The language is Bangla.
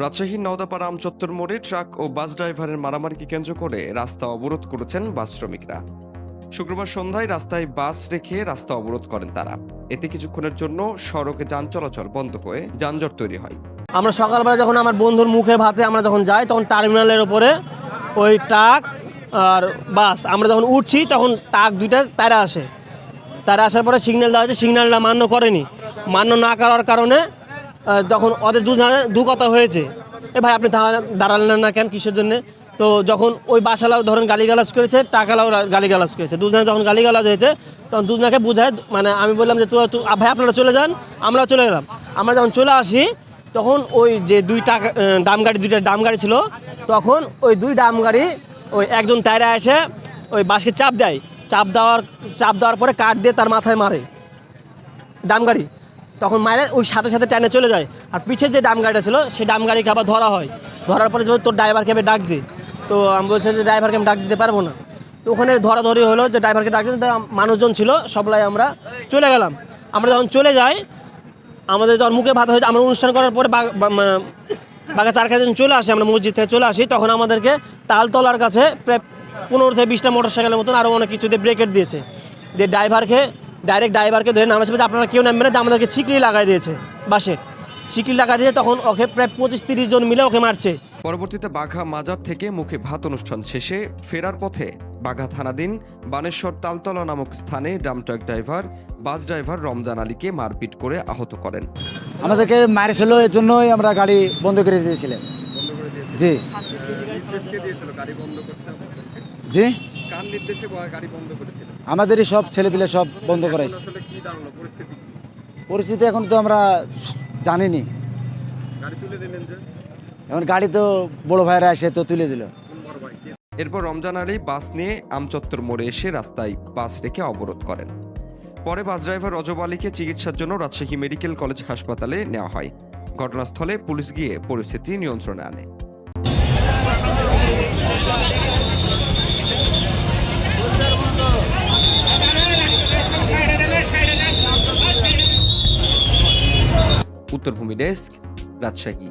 রাজশাহীর নওদাপাড়া আমচত্বর মোড়ে ট্রাক ও বাস ড্রাইভারের মারামারিকে কেন্দ্র করে রাস্তা অবরোধ করেছেন বাস শ্রমিকরা। শুক্রবার সন্ধ্যায় রাস্তায় বাস রেখে রাস্তা অবরোধ করেন তারা। এতে কিছুক্ষণের জন্য সড়কে যান চলাচল বন্ধ হয়ে যানজট তৈরি হয়। আমরা সকালবেলা যখন আমার বন্ধুর মুখে ভাতে আমরা যখন যাই, তখন টার্মিনালের ওপরে ওই ট্রাক আর বাস আমরা যখন উঠছি তখন ট্রাক দুইটা তারা আসে। তারা আসার পরে সিগন্যাল দেওয়া হয়েছে, সিগন্যালটা মান্য করেনি। মান্য না করার কারণে যখন ওদের দু কথা হয়েছে, ভাই আপনি দাঁড়ালেন না কেন, কিসের জন্যে? তো যখন ওই বাসালাও ধরেন গালিগালাজ করেছে, টাকালাও গালিগালাজ করেছে। দুজনে যখন গালিগালাজ হয়েছে তখন দুজনাকে বুঝায়, মানে আমি বললাম যে ভাই আপনারা চলে যান, আমরাও চলে গেলাম। আমরা যখন চলে আসি তখন ওই যে দুইটা ডাম গাড়ি ছিল, তখন ওই দুই ডাম গাড়ি ওই একজন তাইরা এসে ওই বাসকে চাপ দেয়। চাপ দেওয়ার পরে কাঠ দিয়ে তার মাথায় মারে ডাম গাড়ি। তখন মারে ওই সাথে সাথে টানে চলে যায়। আর পিছে যে ডাম গাড়িটা ছিল সেই ডাম গাড়িকে আবার ধরা হয়। ধরার পরে তোর ড্রাইভারকে আমি ডাক দিই। তো আমি বলছি যে ড্রাইভারকে আমি ডাক দিতে পারবো না। তো ওখানে ধরাধরি হলো যে ড্রাইভারকে ডাক দিতে, মানুষজন ছিল সবলাই আমরা চলে গেলাম। আমরা যখন চলে যাই, আমাদের যখন মুখে ভাত হয়েছে, আমরা অনুষ্ঠান করার পরে বাঘা চারখানে যখন চলে আসি, আমরা মসজিদ থেকে চলে আসি, তখন আমাদেরকে তালতলার কাছে প্রায় 15 থেকে 20টা মোটর সাইকেলের মতন আরও অনেক কিছু দিয়ে ব্রেকেট দিয়েছে। দিয়ে ড্রাইভারকে ধরে নামাচ্ছে যে আপনারা কেউ নামবেন না, আমাদেরকে ছিকলি লাগাই দিয়েছে। বাসে ছিকলি লাগাই দিয়েছে, তখন ওকে প্রায় 25-30 জন মিলে ওকে মারছে। পরবর্তীতে বাঘা মাজার থেকে মুখে ভাত অনুষ্ঠান শেষে ফেরার পথে বাঘা থানাধীন বানেশ্বর তালতলা নামক স্থানে ডামট্রাক ড্রাইভার বাস ড্রাইভার রমজান আলীকে মারপিট করে আহত করেন। আমাদেরকে মারেছিল, এর জন্যই আমরা গাড়ি বন্ধ করে দিয়েছিলাম। জি জি, আমাদেরই সব ছেলেপিলে সব বন্ধ করাইছে। পরিস্থিতি এখন তো আমরা জানিনি। এখন গাড়ি তো বড় ভাইরা এসে তো তুলে দিল। এরপর রমজান আলী বাস নিয়ে আমচত্বর মোড়ে এসে রাস্তায় বাস রেখে অবরোধ করেন। পরে বাস ড্রাইভার রজব আলীকে চিকিৎসার জন্য রাজশাহী মেডিকেল কলেজ হাসপাতালে নেওয়া হয়। ঘটনাস্থলে পুলিশ গিয়ে পরিস্থিতি নিয়ন্ত্রণে আনে। উত্তরভূমি ডেস্ক, রাজশাহী।